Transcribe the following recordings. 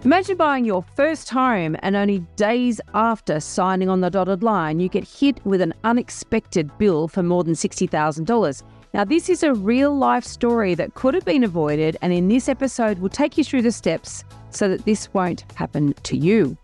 Imagine buying your first home and only days after signing on the dotted line, you get hit with an unexpected bill for more than $60,000. Now, this is a real-life story that could have been avoided, and in this episode, we'll take you through the steps so that this won't happen to you.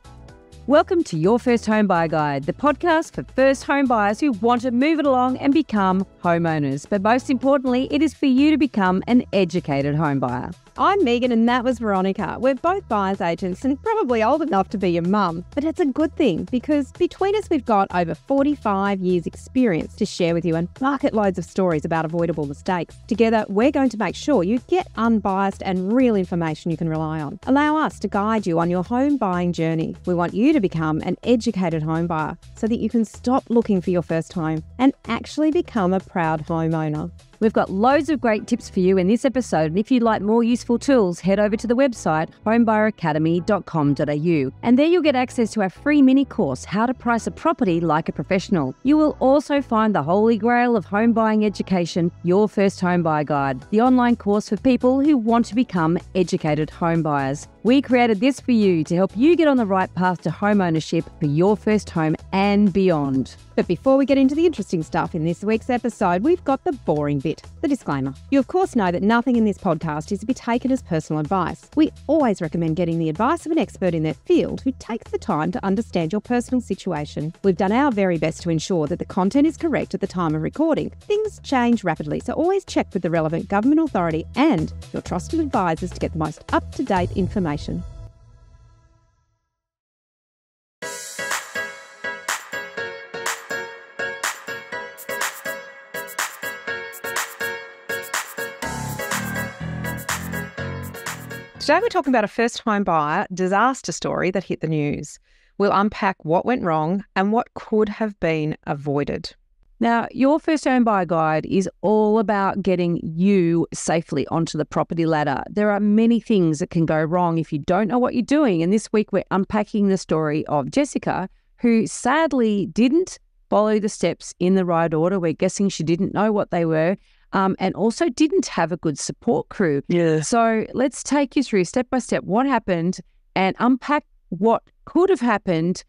Welcome to Your First Home Buyer Guide, the podcast for first home buyers who want to move it along and become homeowners. But most importantly, it is for you to become an educated home buyer. I'm Megan and that was Veronica. We're both buyer's agents and probably old enough to be your mum. But it's a good thing because between us we've got over 45 years experience to share with you and bucket loads of stories about avoidable mistakes. Together we're going to make sure you get unbiased and real information you can rely on. Allow us to guide you on your home buying journey. We want you to become an educated home buyer so that you can stop looking for your first home and actually become a proud homeowner. We've got loads of great tips for you in this episode, and if you'd like more useful tools, head over to the website homebuyeracademy.com.au, and there you'll get access to our free mini course, How to Price a Property Like a Professional. You will also find the holy grail of home buying education, Your First Home Buyer Guide, the online course for people who want to become educated home buyers. We created this for you to help you get on the right path to home ownership for your first home and beyond. But before we get into the interesting stuff in this week's episode, we've got the boring bit, the disclaimer. You of course know that nothing in this podcast is to be taken as personal advice. We always recommend getting the advice of an expert in their field who takes the time to understand your personal situation. We've done our very best to ensure that the content is correct at the time of recording. Things change rapidly, so always check with the relevant government authority and your trusted advisors to get the most up-to-date information. Today we're talking about a first home buyer disaster story that hit the news. We'll unpack what went wrong and what could have been avoided. Now, Your First Home Buyer Guide is all about getting you safely onto the property ladder. There are many things that can go wrong if you don't know what you're doing. And this week we're unpacking the story of Jessica, who sadly didn't follow the steps in the right order. We're guessing she didn't know what they were. And also didn't have a good support crew. Yeah. So let's take you through step by step what happened and unpack what could have happened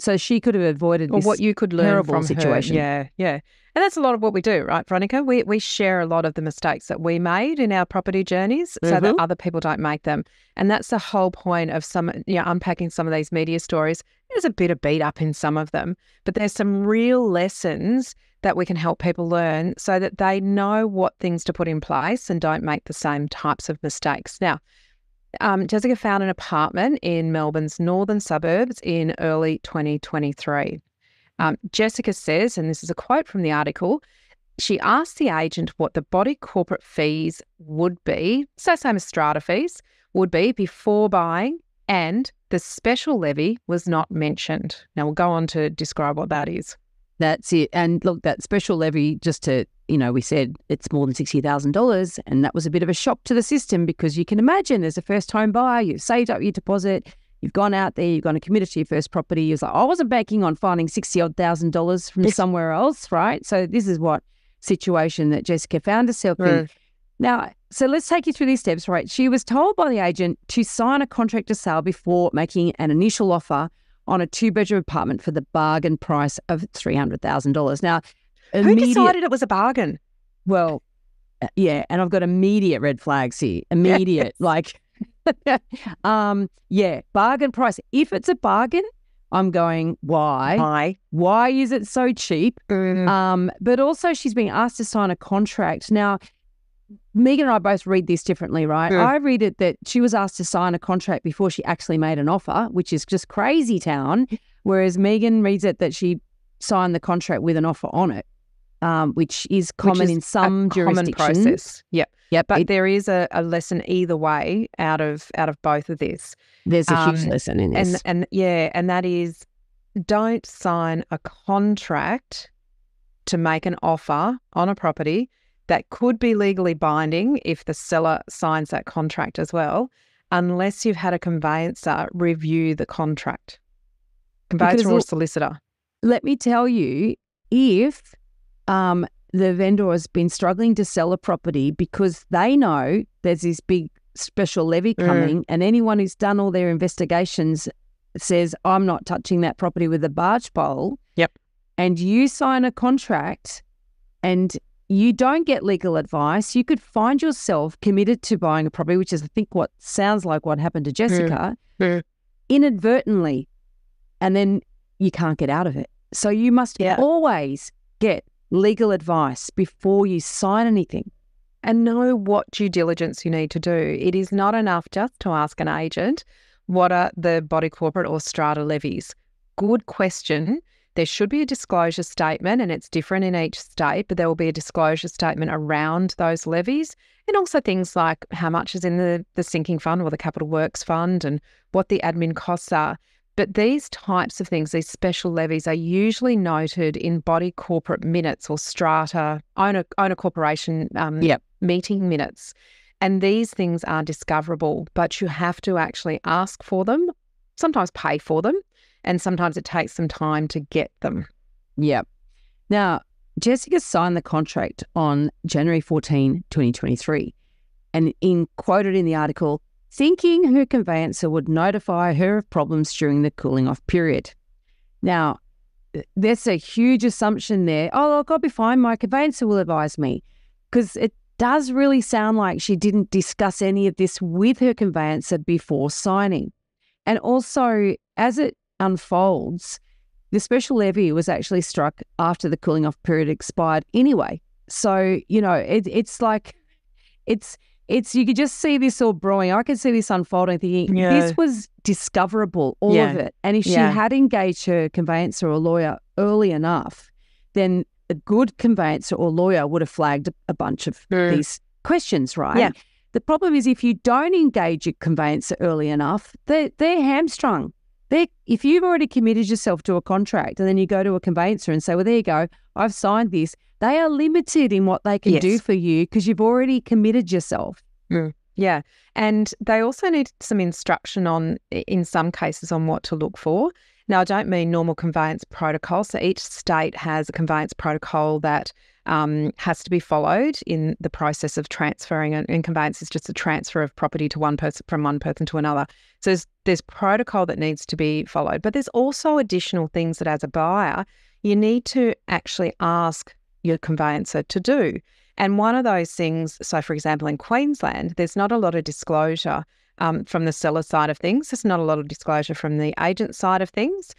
so she could have avoided this what you could learn terrible from situation. Her. Yeah. And that's a lot of what we do, right, Veronica? We share a lot of the mistakes that we made in our property journeys so that other people don't make them. And that's the whole point of unpacking some of these media stories. There's a bit of beat up in some of them, but there's some real lessons that we can help people learn so that they know what things to put in place and don't make the same types of mistakes. Now, Jessica found an apartment in Melbourne's northern suburbs in early 2023. Jessica says, and this is a quote from the article, she asked the agent what the body corporate fees would be, so same as strata fees, would be before buying, and the special levy was not mentioned. Now, we'll go on to describe what that is. That's it. And look, that special levy, just to, we said it's more than $60,000, and that was a bit of a shock to the system because you can imagine as a first home buyer, you've saved up your deposit, you've gone out there, you've gone and committed to your first property. You're like, I wasn't banking on finding $60,000 from somewhere else, right? So this is what situation that Jessica found herself in. Now, so let's take you through these steps, right? She was told by the agent to sign a contract to sale before making an initial offer on a two-bedroom apartment for the bargain price of $300,000. Now, who decided it was a bargain? Well, yeah, and I've got immediate red flags here. Immediate, bargain price. If it's a bargain, I'm going, why? Why is it so cheap? But also she's being asked to sign a contract. Now, Megan and I both read this differently, right? I read it that she was asked to sign a contract before she actually made an offer, which is just crazy town, whereas Megan reads it that she signed the contract with an offer on it, which is common in some jurisdictions. Common process. Yep. But But there is a lesson either way out of both of this. There's a huge lesson in this. And that is, don't sign a contract to make an offer on a property that could be legally binding if the seller signs that contract as well, unless you've had a conveyancer review the contract. Conveyancer or solicitor. Let me tell you, if the vendor has been struggling to sell a property because they know there's this big special levy coming, and anyone who's done all their investigations says, I'm not touching that property with a barge pole. Yep. And you sign a contract and you don't get legal advice, you could find yourself committed to buying a property, which is, I think, what sounds like what happened to Jessica, inadvertently, and then you can't get out of it. So you must always get legal advice before you sign anything. And know what due diligence you need to do. It is not enough just to ask an agent, what are the body corporate or strata levies? Good question. There should be a disclosure statement, and it's different in each state, but there will be a disclosure statement around those levies, and also things like how much is in the sinking fund or the capital works fund and what the admin costs are. But these types of things, these special levies, are usually noted in body corporate minutes or strata, owner corporation meeting minutes. And these things are discoverable, but you have to actually ask for them, sometimes pay for them, and sometimes it takes some time to get them. Yeah. Now, Jessica signed the contract on January 14, 2023, and quoted in the article, thinking her conveyancer would notify her of problems during the cooling off period. Now, there's a huge assumption there. Oh, look, I'll be fine. My conveyancer will advise me. Because it does really sound like she didn't discuss any of this with her conveyancer before signing. And also, as it unfolds, the special levy was actually struck after the cooling off period expired anyway. So, you know, it's like, it's you could just see this all brewing. I could see this unfolding, thinking this was discoverable, all of it. And if she had engaged her conveyancer or lawyer early enough, then a good conveyancer or lawyer would have flagged a bunch of these questions, right? Yeah. The problem is if you don't engage your conveyancer early enough, they're hamstrung. If you've already committed yourself to a contract and then you go to a conveyancer and say, well, there you go, I've signed this, they are limited in what they can do for you because you've already committed yourself. Yeah. And they also need some instruction in some cases, on what to look for. Now, I don't mean normal conveyance protocol. So each state has a conveyance protocol that has to be followed in the process of transferring. And conveyance is just a transfer of property to one person from one person to another. So there's protocol that needs to be followed. But there's also additional things that, as a buyer, you need to actually ask your conveyancer to do. And one of those things, so for example, in Queensland, there's not a lot of disclosure from the seller side of things. There's not a lot of disclosure from the agent side of things.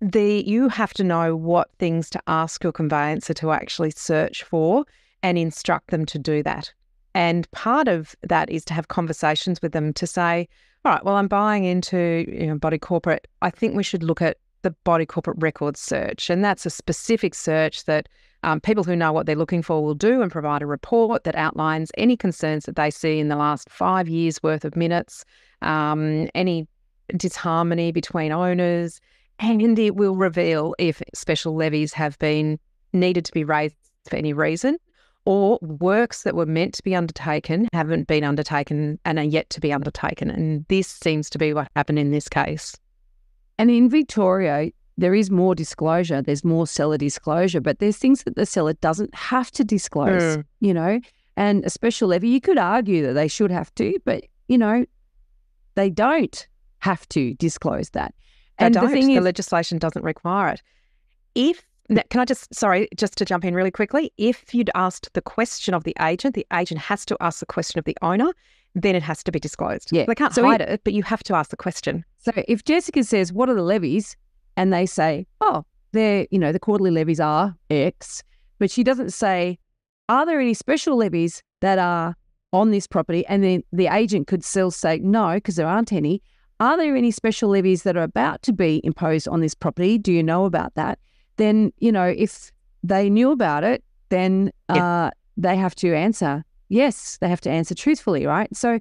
You have to know what things to ask your conveyancer to actually search for and instruct them to do that. And part of that is to have conversations with them to say, all right, well, I'm buying into body corporate. I think we should look at the body corporate record search. And that's a specific search that people who know what they're looking for will do and provide a report that outlines any concerns that they see in the last 5 years' worth of minutes, any disharmony between owners, and it will reveal if special levies have been needed to be raised for any reason, or works that were meant to be undertaken haven't been undertaken and are yet to be undertaken. And this seems to be what happened in this case. And in Victoria, there is more disclosure. There's more seller disclosure, but there's things that the seller doesn't have to disclose, and a special levy, you could argue that they should have to, but, they don't have to disclose that. And the thing is, the legislation doesn't require it. Can I just to jump in really quickly, if you'd asked the question of the agent has to ask the question of the owner, then it has to be disclosed. Yeah. They can't hide it, but you have to ask the question. So if Jessica says, what are the levies? And they say, oh, they're, the quarterly levies are X, but she doesn't say, are there any special levies that are on this property? And then the agent could still say, no, because there aren't any. Are there any special levies that are about to be imposed on this property? Do you know about that? Then, if they knew about it, then they have to answer. Yes, they have to answer truthfully, right? So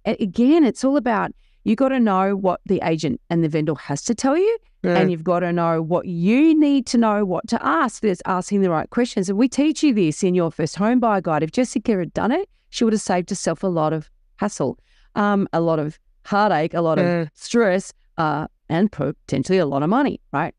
again, it's all about, you got to know what the agent and the vendor has to tell you, and you've got to know what you need to know what to ask. There's asking the right questions. And we teach you this in your first home buyer guide. If Jessica had done it, she would have saved herself a lot of hassle, a lot of heartache, a lot of stress, and potentially a lot of money, right?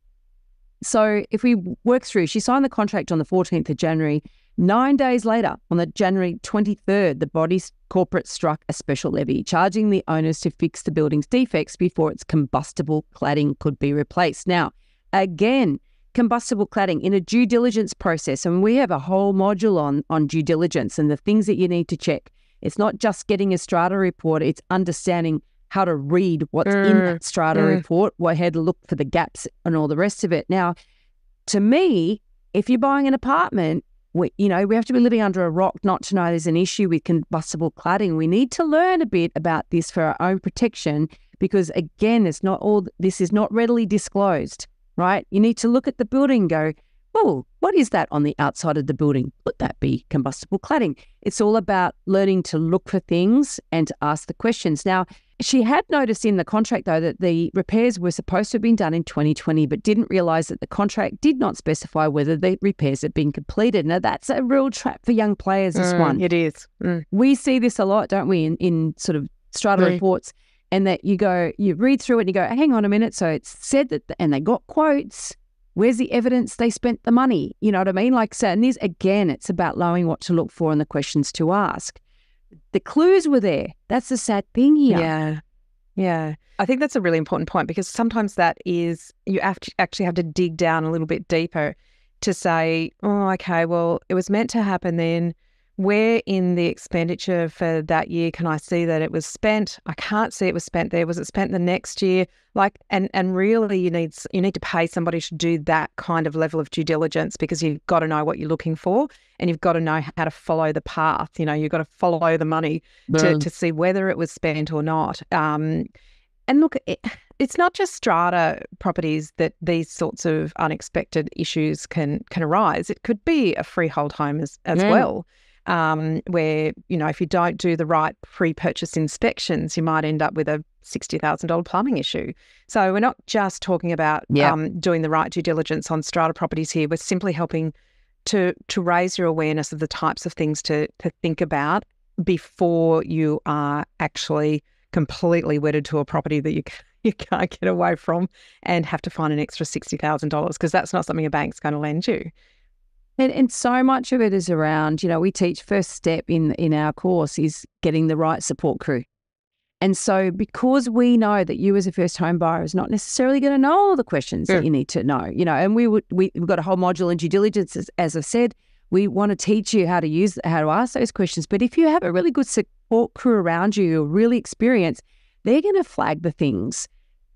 So if we work through, she signed the contract on the 14th of January. 9 days later, on the January 23rd, the body's corporate struck a special levy, charging the owners to fix the building's defects before its combustible cladding could be replaced. Now, again, combustible cladding in a due diligence process, and we have a whole module on due diligence and the things that you need to check. It's not just getting a strata report, it's understanding how to read what's in that strata report, how to look for the gaps and all the rest of it. Now, to me, if you're buying an apartment, we have to be living under a rock not to know there's an issue with combustible cladding. We need to learn a bit about this for our own protection because, again, this is not readily disclosed, right? You need to look at the building and go, oh, what is that on the outside of the building? Would that be combustible cladding? It's all about learning to look for things and to ask the questions. Now, she had noticed in the contract, though, that the repairs were supposed to have been done in 2020, but didn't realise that the contract did not specify whether the repairs had been completed. Now, that's a real trap for young players, this one. It is. We see this a lot, don't we, in sort of strata reports, and that you read through it and you go, hang on a minute, so it's said that, and they got quotes. Where's the evidence they spent the money? You know what I mean? And this, again, it's about knowing what to look for and the questions to ask. The clues were there. That's the sad thing here. Yeah. I think that's a really important point because sometimes that is, you actually have to dig down a little bit deeper to say, oh, okay, well, it was meant to happen then. Where in the expenditure for that year can I see that it was spent? I can't see it was spent there. Was it spent the next year? And really you need to pay somebody to do that kind of level of due diligence because you've got to know what you're looking for and you've got to know how to follow the path. You've got to follow the money to see whether it was spent or not. And look, it's not just strata properties that these sorts of unexpected issues can arise. It could be a freehold home as well. Where, if you don't do the right pre-purchase inspections, you might end up with a $60,000 plumbing issue. So we're not just talking about doing the right due diligence on strata properties here. We're simply helping to raise your awareness of the types of things to think about before you are actually completely wedded to a property that you can't get away from and have to find an extra $60,000 because that's not something a bank's going to lend you. And so much of it is around, we teach first step in our course is getting the right support crew. And so because we know that you as a first home buyer is not necessarily going to know all the questions that you need to know, and we've got a whole module in due diligence, as I've said, we want to teach you how to ask those questions. But if you have a really good support crew around you who are really experienced, they're going to flag the things.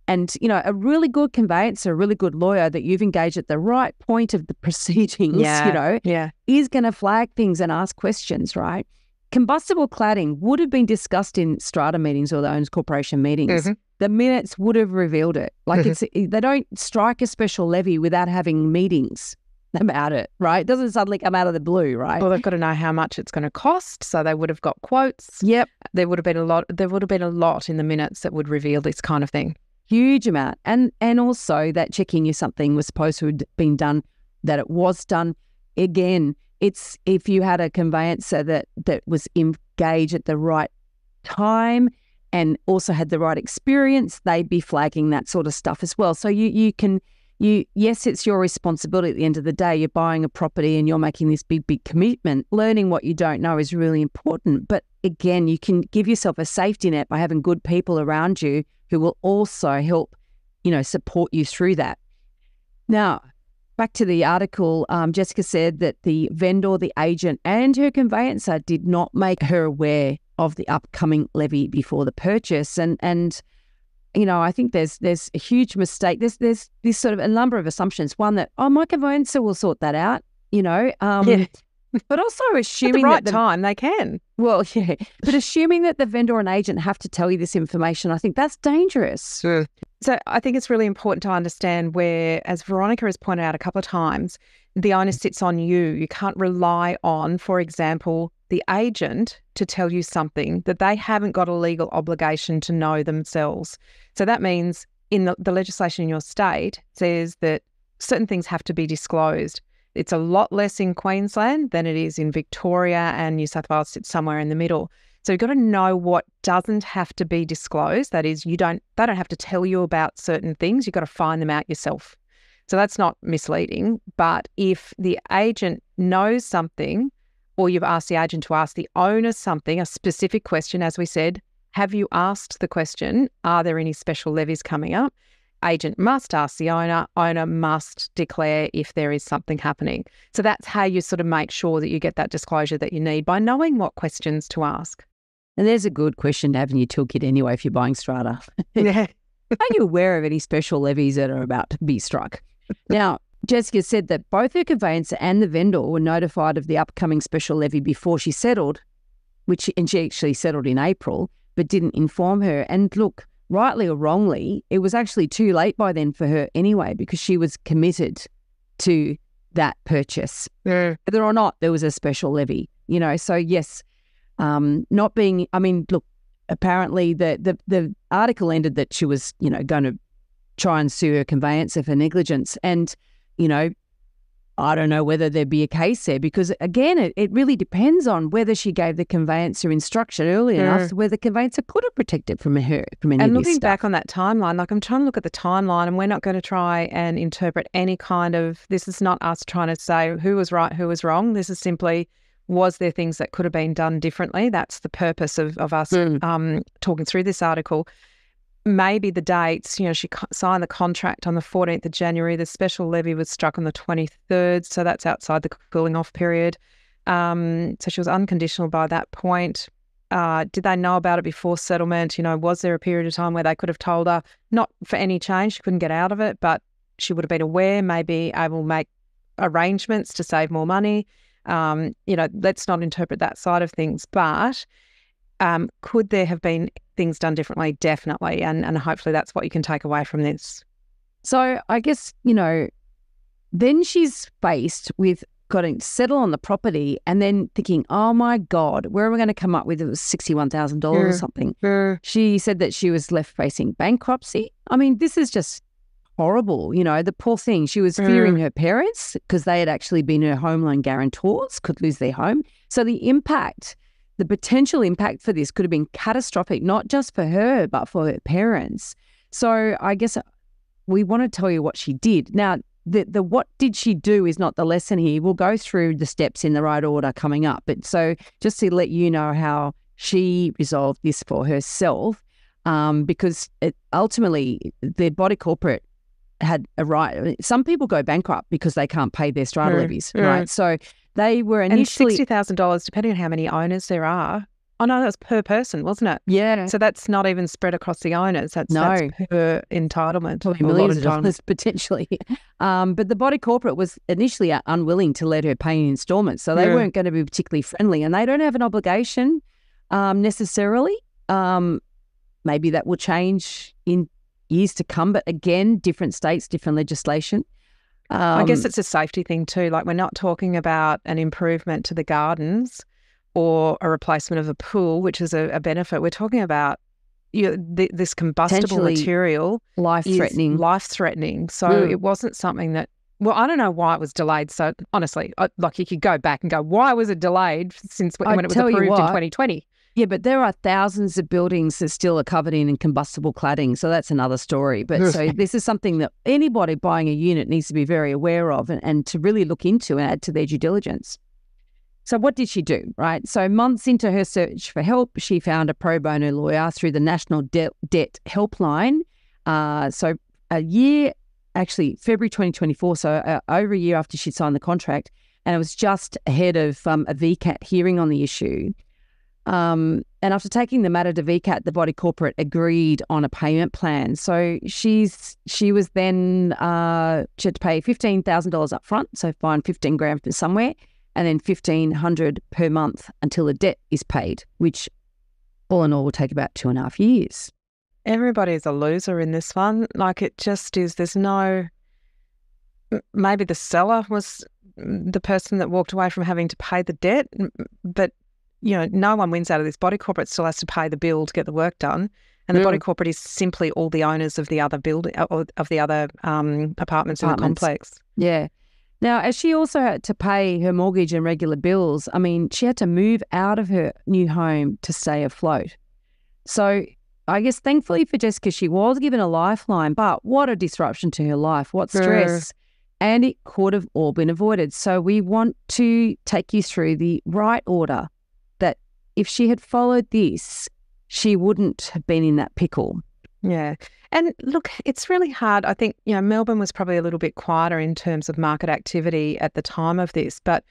And, a really good conveyancer, a really good lawyer that you've engaged at the right point of the proceedings, is going to flag things and ask questions, right? Combustible cladding would have been discussed in strata meetings or the owners corporation meetings. The minutes would have revealed it. They don't strike a special levy without having meetings about it, right? It doesn't suddenly come out of the blue, right? Well, they've got to know how much it's going to cost, so they would have got quotes. Yep. There would have been a lot in the minutes that would reveal this kind of thing. Huge amount. And also that checking if something was supposed to have been done, that it was done. Again, it's if you had a conveyancer that was engaged at the right time and also had the right experience, they'd be flagging that sort of stuff as well. So yes, it's your responsibility at the end of the day. You're buying a property and you're making this big commitment. Learning what you don't know is really important. But again, you can give yourself a safety net by having good people around you who will also help, support you through that. Now, back to the article, Jessica said that the vendor, the agent, and her conveyancer did not make her aware of the upcoming levy before the purchase. And I think there's a huge mistake. There's this sort of a number of assumptions. One that, my conveyancer will sort that out, but also assuming at the right time they can. Well, yeah, but assuming that the vendor and agent have to tell you this information, I think that's dangerous. So I think it's really important to understand where, as Veronica has pointed out a couple of times, the onus sits on you. You can't rely on, for example, the agent to tell you something that they haven't got a legal obligation to know themselves. So that means in the legislation in your state says that certain things have to be disclosed. It's a lot less in Queensland than it is in Victoria, and New South Wales sits somewhere in the middle. So you've got to know what doesn't have to be disclosed. That is, they don't have to tell you about certain things. You've got to find them out yourself. So that's not misleading. But if the agent knows something, or you've asked the agent to ask the owner something, a specific question, as we said, have you asked the question, are there any special levies coming up? Agent must ask the owner must declare if there is something happening. So that's how you sort of make sure that you get that disclosure that you need, by knowing what questions to ask. And there's a good question to have in your toolkit anyway if you're buying strata. Yeah. Are you aware of any special levies that are about to be struck? Now, Jessica said that both her conveyancer and the vendor were notified of the upcoming special levy before she settled, and she actually settled in April, but didn't inform her. And look, rightly or wrongly, it was actually too late by then for her anyway, because she was committed to that purchase, whether or not there was a special levy. So yes, look, apparently the article ended that she was, going to try and sue her conveyancer for negligence. And, I don't know whether there'd be a case there, because again, it really depends on whether she gave the conveyancer instruction early enough where the conveyancer could have protected from any of this And looking stuff. back on that timeline, like I'm trying to look at the timeline, and we're not going to try and interpret any kind of, this is not us trying to say who was right, who was wrong. This is simply, was there things that could have been done differently? That's the purpose of us talking through this article. Maybe the dates, she signed the contract on the 14th of January. The special levy was struck on the 23rd, so that's outside the cooling off period. So she was unconditional by that point. Did they know about it before settlement? Was there a period of time where they could have told her, not for any change, she couldn't get out of it, but she would have been aware, maybe able to make arrangements to save more money? Let's not interpret that side of things, but could there have been things done differently? Definitely. And hopefully that's what you can take away from this. So I guess, then she's faced with getting to settle on the property and then thinking, oh my God, where am I going to come up with? It was $61,000 or something. She said that she was left facing bankruptcy. I mean, this is just horrible. The poor thing, she was fearing her parents, because they had actually been her home loan guarantors, could lose their home. So the potential impact for this could have been catastrophic, not just for her, but for her parents. So I guess we want to tell you what she did. Now, the what did she do is not the lesson here. We'll go through the steps in the right order coming up. But so just to let you know how she resolved this for herself, because ultimately the body corporate had a right. Some people go bankrupt because they can't pay their strata levies, right? So they were initially... And $60,000, depending on how many owners there are. Oh, no, that's per person, wasn't it? Yeah. So that's not even spread across the owners. That's per entitlement. Probably millions of dollars potentially. But the body corporate was initially unwilling to let her pay in installments. So they weren't going to be particularly friendly, and they don't have an obligation necessarily. Maybe that will change in years to come. But again, different states, different legislation. I guess it's a safety thing too. Like, we're not talking about an improvement to the gardens or a replacement of a pool, which is a benefit. We're talking about this combustible material, life-threatening. So it wasn't something that, well, I don't know why it was delayed. So honestly, you could go back and go, why was it delayed since when it was approved in 2020? Yeah, but there are thousands of buildings that still are covered in combustible cladding, so that's another story. But so this is something that anybody buying a unit needs to be very aware of and to really look into and add to their due diligence. So what did she do, right? So months into her search for help, she found a pro bono lawyer through the National Debt Helpline. So February 2024, so over a year after she'd signed the contract, and it was just ahead of a VCAT hearing on the issue. And after taking the matter to VCAT, the body corporate agreed on a payment plan. So she was then she had to pay $15,000 up front, so find $15,000 from somewhere, and then $1,500 per month until the debt is paid, which all in all will take about 2.5 years. Everybody's a loser in this one. Like, it just is. There's no. Maybe the seller was the person that walked away from having to pay the debt, but no one wins out of this. Body corporate still has to pay the bill to get the work done, and the body corporate is simply all the owners of the other building of the other apartments in the complex. Yeah. Now, as she also had to pay her mortgage and regular bills, I mean, she had to move out of her new home to stay afloat. So I guess thankfully for Jessica, she was given a lifeline, but what a disruption to her life, what stress. And it could have all been avoided. So we want to take you through the right order that if she had followed this, she wouldn't have been in that pickle. Yeah. And look, it's really hard. I think, Melbourne was probably a little bit quieter in terms of market activity at the time of this, but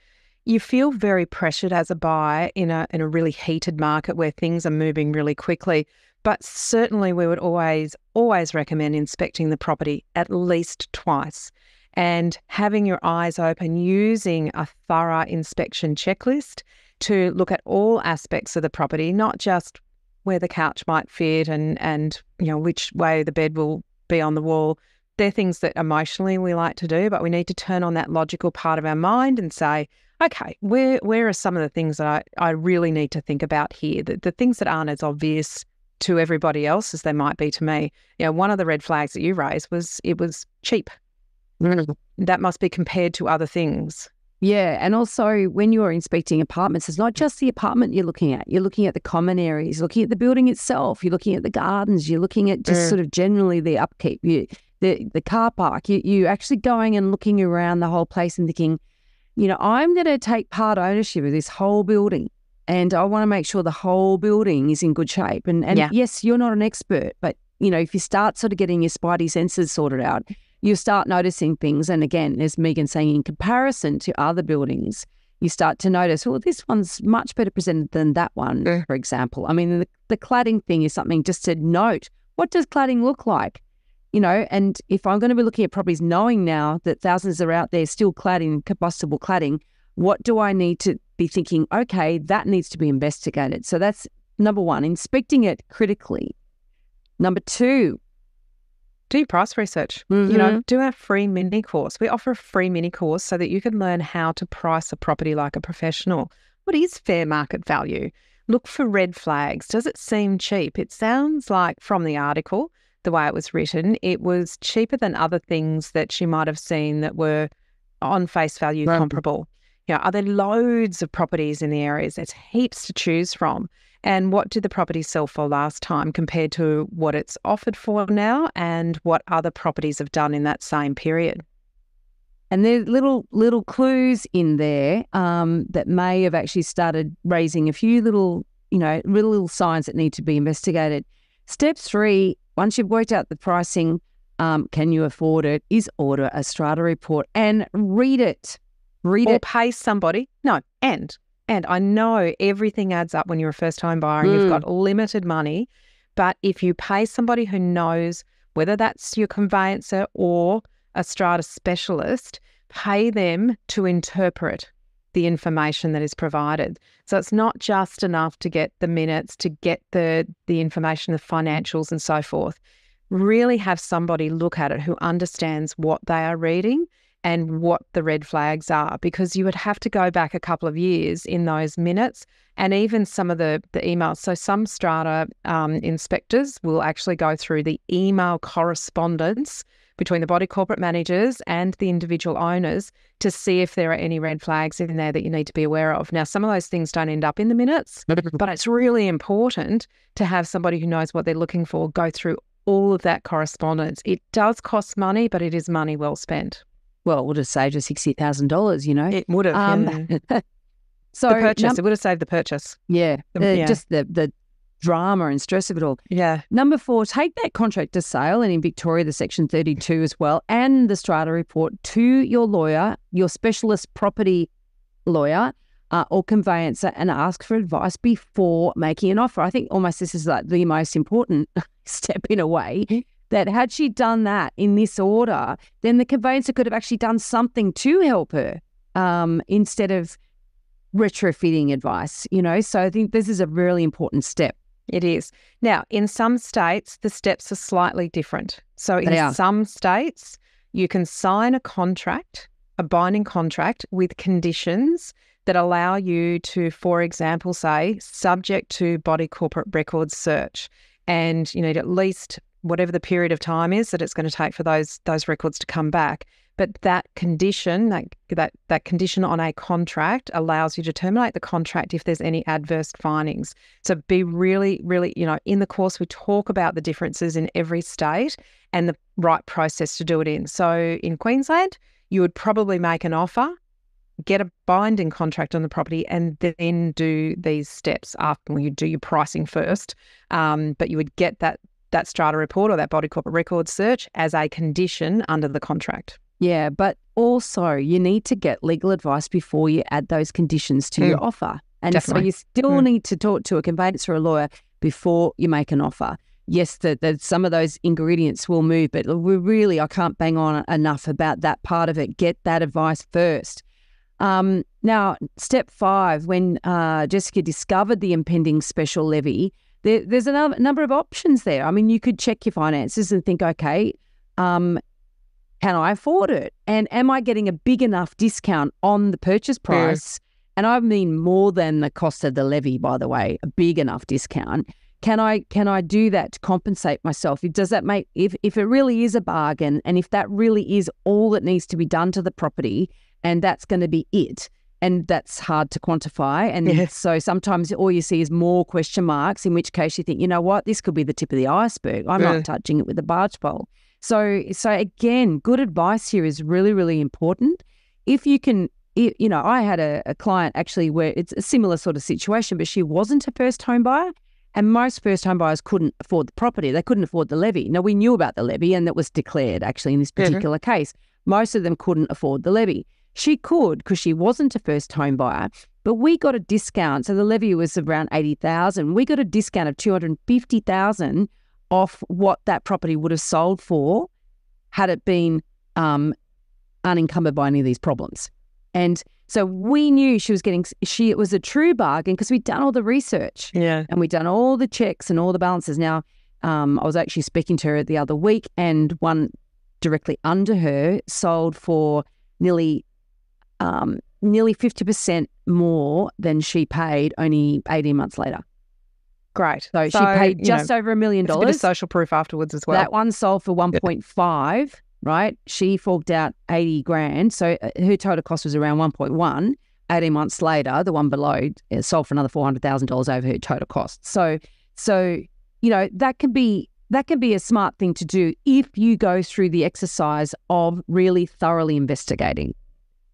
you feel very pressured as a buyer in a really heated market where things are moving really quickly. But certainly we would always recommend inspecting the property at least twice and having your eyes open, using a thorough inspection checklist to look at all aspects of the property, not just where the couch might fit and which way the bed will be on the wall. They're things that emotionally we like to do, but we need to turn on that logical part of our mind and say, okay, where are some of the things that I really need to think about here? The things that aren't as obvious to everybody else as they might be to me. One of the red flags that you raised was it was cheap. That must be compared to other things. Yeah, and also when you're inspecting apartments, it's not just the apartment you're looking at. You're looking at the common areas, you're looking at the building itself, you're looking at the gardens, you're looking at just sort of generally the upkeep, the car park. You actually going and looking around the whole place and thinking, I'm going to take part ownership of this whole building and I want to make sure the whole building is in good shape. And yes, you're not an expert, but, if you start sort of getting your spidey senses sorted out, you start noticing things. And again, as Megan's saying, in comparison to other buildings, you start to notice, well, this one's much better presented than that one, for example. I mean, the cladding thing is something just to note. What does cladding look like? And if I'm going to be looking at properties knowing now that thousands are out there still cladding, combustible cladding, what do I need to be thinking, okay, that needs to be investigated. So that's number one, inspecting it critically. Number two, do your price research. Do our free mini course. We offer a free mini course so that you can learn how to price a property like a professional. What is fair market value? Look for red flags. Does it seem cheap? It sounds like from the article, the way it was written, it was cheaper than other things that she might have seen that were on face value comparable. Are there loads of properties in the areas? There's heaps to choose from. And what did the property sell for last time compared to what it's offered for now and what other properties have done in that same period? And there's little clues in there that may have actually started raising a few little signs that need to be investigated. Step 3, once you've worked out the pricing, can you afford it, is order a strata report and read it. Or pay somebody. No, and I know everything adds up when you're a first-time buyer and you've got limited money, but if you pay somebody who knows, whether that's your conveyancer or a strata specialist, pay them to interpret the information that is provided. So it's not just enough to get the minutes, to get the information, the financials and so forth. Really have somebody look at it who understands what they are reading and what the red flags are, because you would have to go back a couple of years in those minutes and even some of the emails. So some strata inspectors will actually go through the email correspondence between the body corporate managers and the individual owners to see if there are any red flags in there that you need to be aware of. Now, some of those things don't end up in the minutes, but it's really important to have somebody who knows what they're looking for go through all of that correspondence. It does cost money, but it is money well spent. Well, it would have saved her $60,000, It would have. So the purchase, it would have saved the purchase. Yeah, just the drama and stress of it all. Yeah. Number 4, take that contract to sale, and in Victoria, the Section 32 as well, and the strata report to your lawyer, your specialist property lawyer or conveyancer, and ask for advice before making an offer. I think almost this is like the most important step in a way. That had she done that in this order, then the conveyancer could have actually done something to help her instead of retrofitting advice, So I think this is a really important step. It is. Now, in some states, the steps are slightly different. So in some states, you can sign a contract, a binding contract with conditions that allow you to, for example, say, subject to body corporate records search. And you need at least whatever the period of time is that it's going to take for those records to come back. But that condition, that condition on a contract allows you to terminate the contract if there's any adverse findings. So be really, really, in the course we talk about the differences in every state and the right process to do it in. So in Queensland, you would probably make an offer, get a binding contract on the property, and then do these steps after. You do your pricing first, but you would get that strata report or that body corporate record search as a condition under the contract. Yeah, but also you need to get legal advice before you add those conditions to your offer. And definitely. So you still need to talk to a conveyancer or a lawyer before you make an offer. Yes, some of those ingredients will move, but I can't bang on enough about that part of it. Get that advice first. Now, step 5, when Jessica discovered the impending special levy, there's a number of options there. I mean, you could check your finances and think, okay, can I afford it? And am I getting a big enough discount on the purchase price? Yeah. And I mean more than the cost of the levy, by the way, a big enough discount. Can I do that to compensate myself? Does that make, if it really is a bargain, and if that really is all that needs to be done to the property, and that's going to be it, and that's hard to quantify. And so sometimes all you see is more question marks, in which case you think, you know what, this could be the tip of the iceberg. I'm not touching it with a barge pole. So again, good advice here is really, really important. If you can, I had a client actually where it's a similar sort of situation, but she wasn't a first home buyer. And most first home buyers couldn't afford the property. They couldn't afford the levy. Now, we knew about the levy, and that was declared actually in this particular case. Most of them couldn't afford the levy. She could, because she wasn't a first home buyer, but we got a discount. So the levy was around $80,000. We got a discount of $250,000 off what that property would have sold for had it been unencumbered by any of these problems. And so we knew it was a true bargain because we'd done all the research. Yeah. And we'd done all the checks and all the balances. Now, I was actually speaking to her the other week, and one directly under her sold for nearly 50% more than she paid only 18 months later. Great. So she paid just over $1 million. It's a bit of social proof afterwards as well. That one sold for 1.5, right? She forked out 80 grand. So her total cost was around 1.1. 18 months later, the one below sold for another $400,000 over her total cost. So that can be a smart thing to do if you go through the exercise of really thoroughly investigating.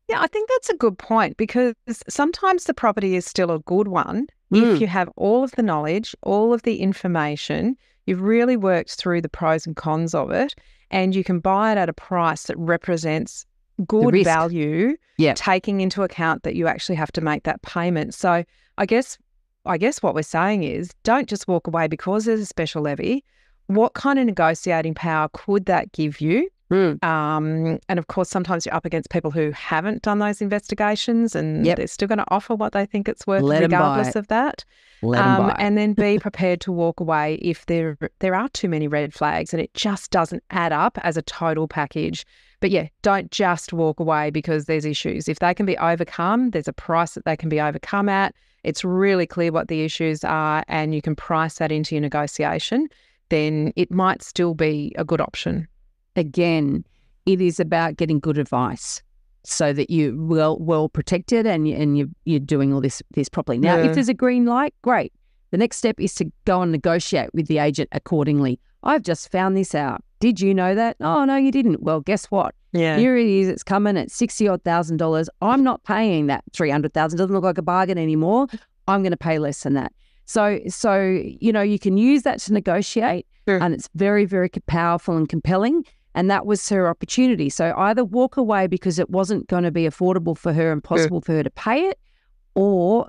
Yeah, I think that's a good point, because sometimes the property is still a good one if you have all of the knowledge, all of the information, you've really worked through the pros and cons of it, and you can buy it at a price that represents good value, taking into account that you actually have to make that payment. So I guess what we're saying is, don't just walk away because there's a special levy. What kind of negotiating power could that give you? And of course, sometimes you're up against people who haven't done those investigations, and they're still going to offer what they think it's worth regardless of that. And then be prepared to walk away if there are too many red flags and it just doesn't add up as a total package. But don't just walk away because there's issues. If they can be overcome, there's a price that they can be overcome at. It's really clear what the issues are, and you can price that into your negotiation, then it might still be a good option. Again, it is about getting good advice so that you're well protected and you're doing all this properly. Now, if there's a green light, great. The next step is to go and negotiate with the agent accordingly. I've just found this out. Did you know that? Oh, no, you didn't. Well, guess what? Yeah. Here it is. It's coming at $60,000. I'm not paying that $300,000. Doesn't look like a bargain anymore. I'm going to pay less than that. So you can use that to negotiate, and it's very, very powerful and compelling. And that was her opportunity. So either walk away because it wasn't going to be affordable for her and possible for her to pay it, or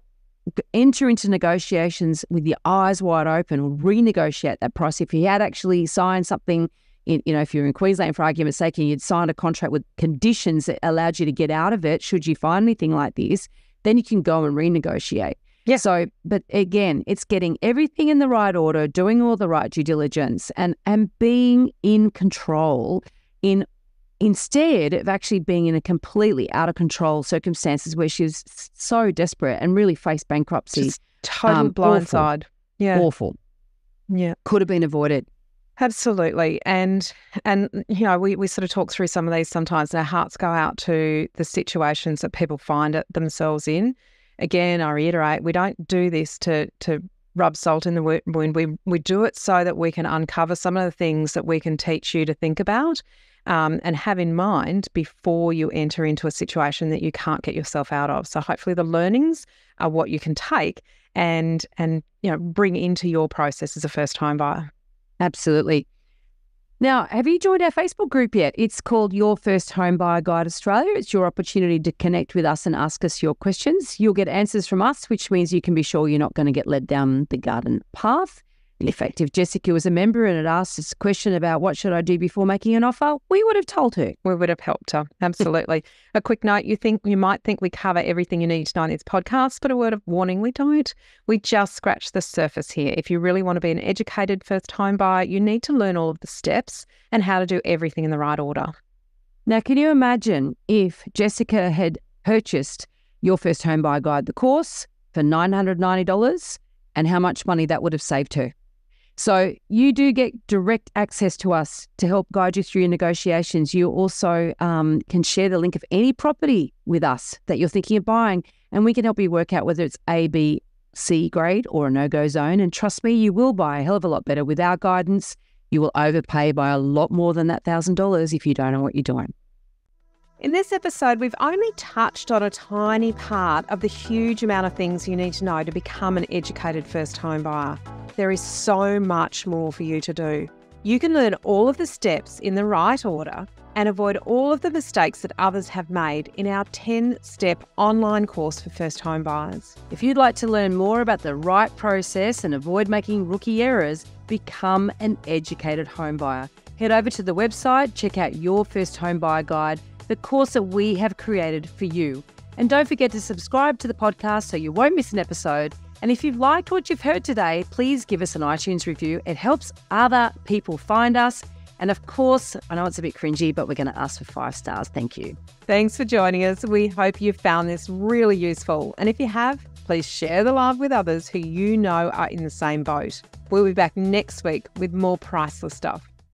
enter into negotiations with your eyes wide open, or renegotiate that price. If you had actually signed something, if you're in Queensland, for argument's sake, and you'd signed a contract with conditions that allowed you to get out of it, should you find anything like this, then you can go and renegotiate. Yeah. So, but again, it's getting everything in the right order, doing all the right due diligence, and being in control instead of actually being in a completely out of control circumstances where she was so desperate and really faced bankruptcy. Just total blindside. Yeah. Awful. Yeah. Could have been avoided. Absolutely. And we sort of talk through some of these sometimes, and our hearts go out to the situations that people find themselves in. Again, I reiterate, we don't do this to rub salt in the wound. We do it so that we can uncover some of the things that we can teach you to think about and have in mind before you enter into a situation that you can't get yourself out of. So hopefully the learnings are what you can take and bring into your process as a first-time buyer. Absolutely. Now, have you joined our Facebook group yet? It's called Your First Home Buyer Guide Australia. It's your opportunity to connect with us and ask us your questions. You'll get answers from us, which means you can be sure you're not going to get led down the garden path. In fact, if Jessica was a member and had asked us a question about what should I do before making an offer, we would have told her. We would have helped her. Absolutely. A quick note, you might think we cover everything you need to know in this podcast, but a word of warning, we don't. We just scratch the surface here. If you really want to be an educated first-time buyer, you need to learn all of the steps and how to do everything in the right order. Now, can you imagine if Jessica had purchased Your First Home Buyer Guide, the course, for $990 and how much money that would have saved her? So you do get direct access to us to help guide you through your negotiations. You also can share the link of any property with us that you're thinking of buying, and we can help you work out whether it's A, B, C grade or a no-go zone. And trust me, you will buy a hell of a lot better with our guidance. You will overpay by a lot more than that $1,000 if you don't know what you're doing. In this episode, we've only touched on a tiny part of the huge amount of things you need to know to become an educated first-home buyer. There is so much more for you to do. You can learn all of the steps in the right order and avoid all of the mistakes that others have made in our 10-step online course for first-home buyers. If you'd like to learn more about the right process and avoid making rookie errors, become an educated home buyer. Head over to the website, check out Your First Home Buyer Guide, the course that we have created for you. And don't forget to subscribe to the podcast so you won't miss an episode. And if you've liked what you've heard today, please give us an iTunes review. It helps other people find us. And of course, I know it's a bit cringy, but we're going to ask for 5 stars. Thank you. Thanks for joining us. We hope you found this really useful. And if you have, please share the love with others who you know are in the same boat. We'll be back next week with more priceless stuff.